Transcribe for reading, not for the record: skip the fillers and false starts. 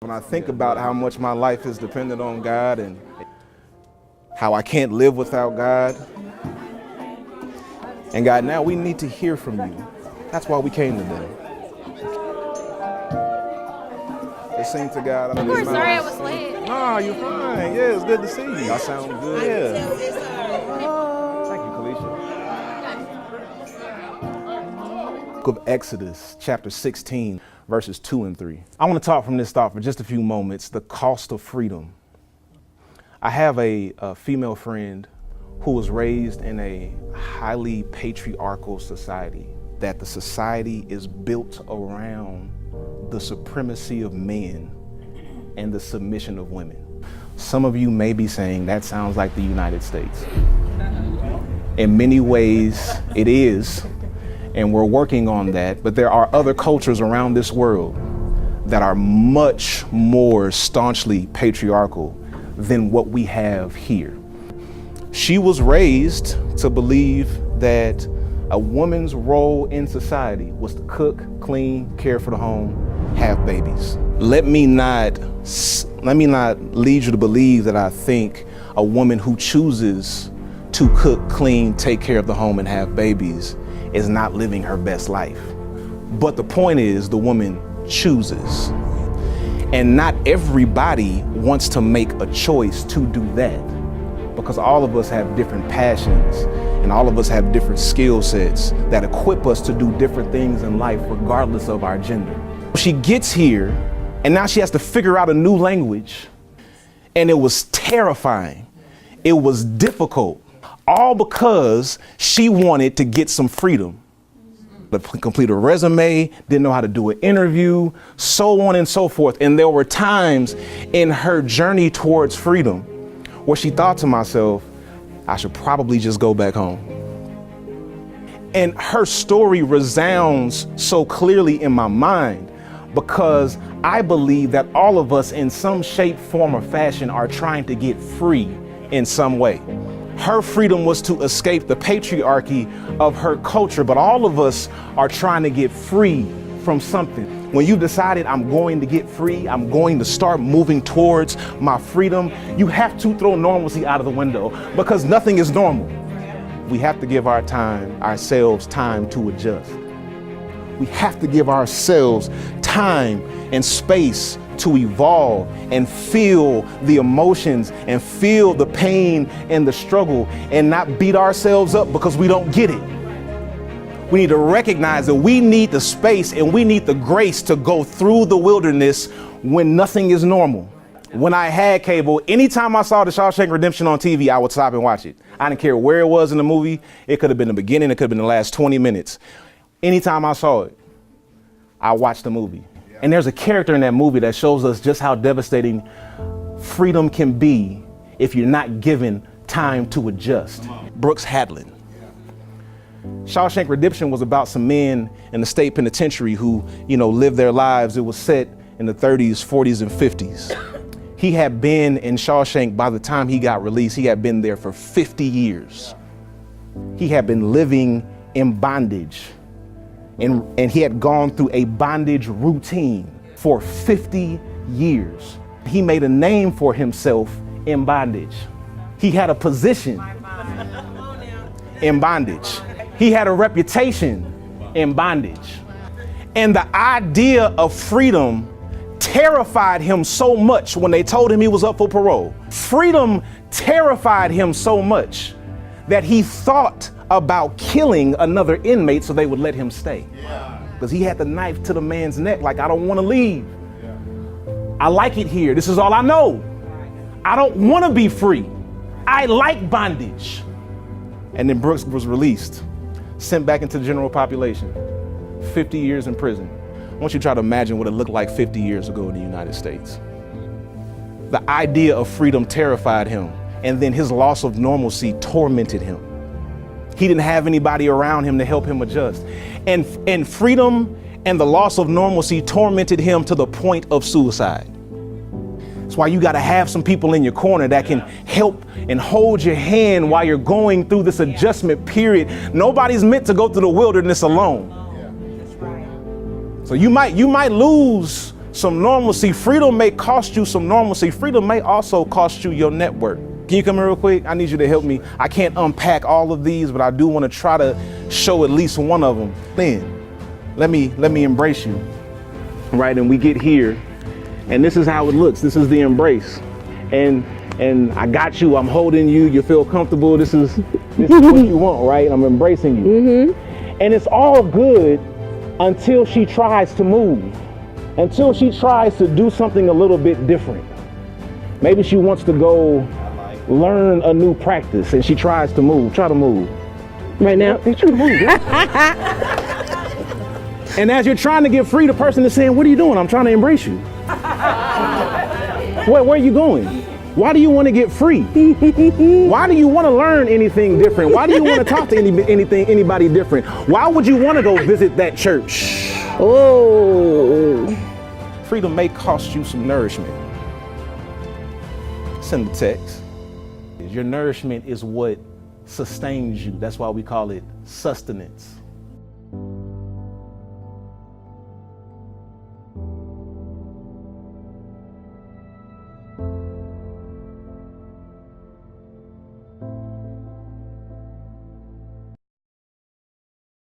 When I think about how much my life is dependent on God and how I can't live without God, and God, now we need to hear from you. That's why we came today. Let's sing to God. Of course, sorry I was late. No, you're fine. Yeah, it's good to see you. Y'all sound good. Yeah. Thank you, Kalisha. Book of Exodus, chapter 16. Verses 2 and 3. I want to talk from this thought for just a few moments, the cost of freedom. I have a female friend who was raised in a highly patriarchal society, that the society is built around the supremacy of men and the submission of women. Some of you may be saying that sounds like the United States. In many ways, it is. And we're working on that, but there are other cultures around this world that are much more staunchly patriarchal than what we have here. She was raised to believe that a woman's role in society was to cook, clean, care for the home, have babies. Let me not lead you to believe that I think a woman who chooses to cook, clean, take care of the home, and have babies is not living her best life. But the point is, the woman chooses. And not everybody wants to make a choice to do that, because all of us have different passions and all of us have different skill sets that equip us to do different things in life regardless of our gender. She gets here and now she has to figure out a new language, and it was terrifying. It was difficult. All because she wanted to get some freedom. To complete a resume, didn't know how to do an interview, so on and so forth. And there were times in her journey towards freedom where she thought to myself, I should probably just go back home. And her story resounds so clearly in my mind because I believe that all of us in some shape, form, or fashion are trying to get free in some way. Her freedom was to escape the patriarchy of her culture, but all of us are trying to get free from something. When you decided I'm going to get free, I'm going to start moving towards my freedom, you have to throw normalcy out of the window because nothing is normal. We have to give ourselves time to adjust. We have to give ourselves time and space to evolve and feel the emotions and feel the pain and the struggle and not beat ourselves up because we don't get it. We need to recognize that we need the space and we need the grace to go through the wilderness when nothing is normal. When I had cable, anytime I saw the Shawshank Redemption on TV, I would stop and watch it. I didn't care where it was in the movie. It could have been the beginning. It could have been the last 20 minutes. Anytime I saw it, I watched the movie. And there's a character in that movie that shows us just how devastating freedom can be if you're not given time to adjust. Brooks Hadlin. Shawshank Redemption was about some men in the state penitentiary who, lived their lives. It was set in the 30s, 40s, and 50s. He had been in Shawshank by the time he got released. He had been there for 50 years. He had been living in bondage. And he had gone through a bondage routine for 50 years. He made a name for himself in bondage. He had a position in bondage. He had a reputation in bondage. And the idea of freedom terrified him so much when they told him he was up for parole. Freedom terrified him so much that he thought about killing another inmate so they would let him stay. Because he had the knife to the man's neck, like, I don't want to leave. I like it here. This is all I know. I don't want to be free. I like bondage. And then Brooks was released, sent back into the general population, 50 years in prison. I want you to try to imagine what it looked like 50 years ago in the United States. The idea of freedom terrified him, and then his loss of normalcy tormented him. He didn't have anybody around him to help him adjust. And freedom and the loss of normalcy tormented him to the point of suicide. That's why you got to have some people in your corner that can help and hold your hand while you're going through this adjustment period. Nobody's meant to go through the wilderness alone. So you might lose some normalcy. Freedom may cost you some normalcy. Freedom may also cost you your network. Can you come here real quick? I need you to help me. I can't unpack all of these, but I do want to try to show at least one of them. Then let me embrace you, right? And we get here, and this is how it looks. This is the embrace, and I got you. I'm holding you. You feel comfortable. This is what you want, right? I'm embracing you, and it's all good until she tries to move, until she tries to do something a little bit different. Maybe she wants to go learn a new practice, and she tries to move. Try to move. Right now, try to move. And as you're trying to get free, the person is saying, "What are you doing?" "I'm trying to embrace you." Where are you going? Why do you want to get free? Why do you want to learn anything different? Why do you want to talk to anybody different? Why would you want to go visit that church? Oh, freedom may cost you some nourishment. It's in the text. Your nourishment is what sustains you. That's why we call it sustenance.